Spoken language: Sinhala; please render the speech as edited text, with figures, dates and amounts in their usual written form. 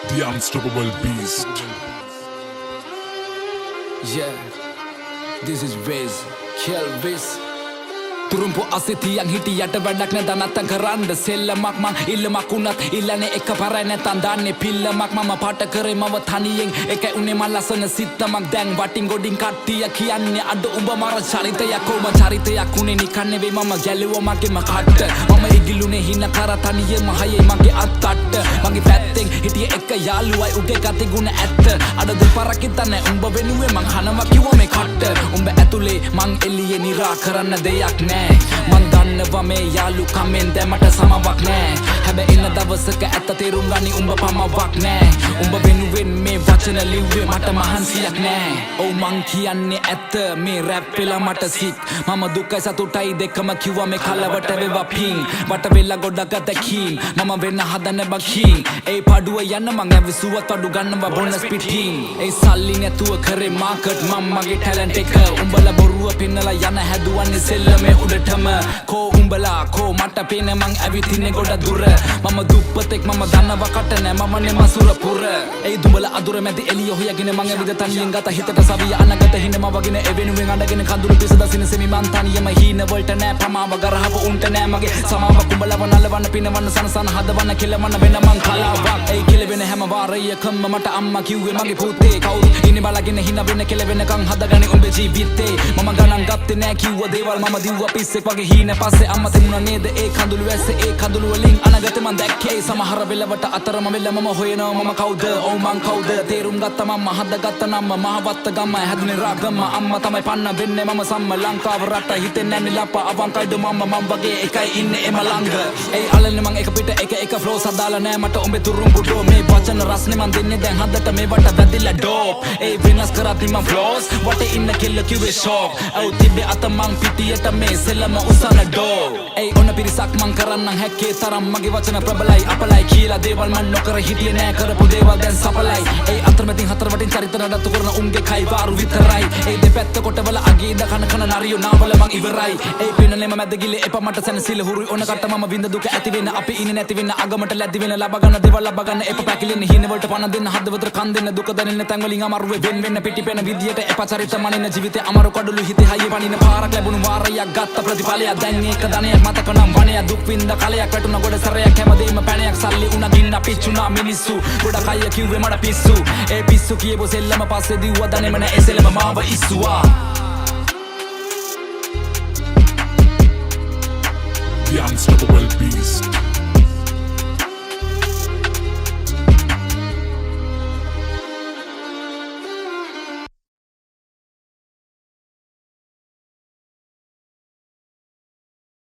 The unstoppable beast. Yeah, this is Wiz, Kelvis. Turumpu asitiang hitiyata වැඩක් නැත නැත්තම් කරන්න සෙල්ලමක් මං ඉල්ලමක් උනත් ඉල්ලන්නේ එකපාරයි නැත්තම් දාන්නේ පිල්ලමක් මම පාට කරේ මව තනියෙන් එකයි උනේ මං ලස්සන සිත්තමක් දැන් වටින් ගොඩින් කට්ටිය කියන්නේ අඩ උඹ මර චරිතයක් කොම චරිතයක් උනේ නිකන් නෙවෙයි මම ගැලුවා මගේම කට්ට මම ඉගිලුනේ හින කර තනියෙම හයේ මගේ අත්තට්ට මගේ පැත්තෙන් හිටිය එක යාළුවයි උගේ ගති ගුණ ඇත්ත අඩ දෙපාරක් හිතන්නේ උඹ වෙනුවේ මං හනවා කිව්වා මේ කට්ට උඹ ඇතුලේ මං එළියේ නිරා කරන්න දෙයක් නෑ මන් දන්නවා මේ යාළුකමෙන් දැමට සමවක් නෑ හැබැයි ඉන්න දවසක ඇත්ත තේරුම් ගනි උඹ පමවක් නෑ උඹ වෙනුවෙන් මේ වචන ලිව්වේ මට මහන්සියක් නෑ ඔව් මං කියන්නේ ඇත්ත මේ රැප් වෙලා මට සික් මම දුකයි සතුටයි දෙකම කිව්වා මේ කලවට වේවා පිං වට වෙලා ගොඩක් දැකීම් මම වෙන්න හදන බකින් ඒ පාඩුව යන්න මං ඇවිසුවත් අඩු ගන්නවා බොනස් පිටින් ඒ සල්ලි නැතුව කරේ මාකට් මම මගේ ටැලන්ට් එක උඹලා බොරුව පින්නලා යන හැදුවන්නේ සෙල්ලමේ උඩටම කෝ උඹලා කෝ මට පේන මං ඇවිතින්නේ ගොඩ දුර මම දුප්පතෙක් මම දන්නවා කට නෑ මම නේ මසුර පුර ඒ දුඹලා අදුර මැදි එළිය හොයගෙන මං ඇවිද තනියෙන් ගත හිතට සවිය අනගත හිනම වගෙන එවෙනුවෙන් අඬගෙන කඳුළු පිස දසින සෙමි මං තනියම හීන වලට නෑ ප්‍රමාව ගරහව උන්ට නෑ මගේ සමාව කුඹලව නලවන්න පිනවන්න සනසන හදවන්න කෙලවන්න වෙන මං කලාවක් ඒ කෙලවෙන හැම වාරයකම මට අම්මා කිව්වේ මගේ පුතේ කවුරු ඉන්නේ බලගෙන හින වෙන කෙලවෙනකන් හදගන්නේ උඹේ ජීවිතේ මම ගණන් ගත්තේ නෑ කිව්ව දේවල් මම දිව්වා පිස්සෙක් වගේ හීන පස්සේ අම්මා තිබුණා නේද ඒ කඳුළු වැස්සේ ඒ කඳුළු වලින් අනගතේ මං දැක්කේ සමහර වෙලවට අතරම වෙල මම හොයනවා මම කවුද ඔව් මං කවුද තේරුම් ගත්තා මම හදගත්ත නම මහවත්ත ගම හැදුනේ රාගම අම්මා තමයි පන්න වෙන්නේ මම සම්ම ලංකාව රට හිතෙන්නේ නැන්නේ ලප්පා අවංකයිද මම වගේ එකයි ඉන්නේ එම ළඟ ඒ අලන්නේ මං එක පිට එක ෆ්ලෝස් හදාලා නෑ මට උඹේ තුරුම්පු ඩෝ මේ වචන රස්නේ මං දෙන්නේ දැන් හදට මේ වට වැදිලා ඩෝප් ඒ වෙනස් කරත් මං ෆ්ලෝස් වටේ ඉන්න කෙල්ල කිව්වේ ෂොක් ඔව් තිබ්බේ අත මං පිටියට මේ සෙල්ලම උසන ඩෝ ඒ ඔන්න පිරිසක් මං කරන්නම් හැක්කේ තරම් මගේ වචන ප්‍රබලයි අපලයි කියලා දේවල් මං නොකර හිටියේ නෑ කරපු දේවල් දැන් සපලයි ඒ අතරමැදින් හතර වටින් චරිත නඩත්තු කරන උන්ගේ කයි වාරු විතරයි ඒ දෙපැත්ත කොටවල අගේ ඉඳ කන නරියෝ නාවල මං ඉවරයි ඒ පිනලෙම මැද ගිලේ එපා මට සැනසීල හුරුයි ඕන කට මම විඳ දුක ඇති වෙන අපි ඉන්නේ නැති වෙන අගමට ලැබි වෙන ලබා ගන්න දේවල් ලබා ගන්න එපා පැකිලෙන හින වලට පණ දෙන්න හදවතට කන් දෙන්න දුක දැනෙන්න තැන් වලින් අමාරුවේ වෙන් වෙන්න පිටිපෙන විදියට එපා චරිත මනින ජීවිතේ අමාරු කඩළු හිතේ හයිය පනින පාරක් ලැබුණු වාරයක් ගත්ත ප්‍රතිඵලයක් දැන් ඒක ධනයක් මතක නම් වණයක් දුක් විඳ කලයක් වැටුණ ගොඩ සරයක් හැමදේම පැණයක් සල්ලි උණ ගින්න පිච්චුණා මිනිස්සු ගොඩක් අය කිව්වේ මට පිස්සු ඒ පිස්සු කියපු සෙල්ලම පස්සේ දිව්වා දනේම නෑ ඒ සෙල්ලම මාව ඉස්සුවා The unstoppable beast.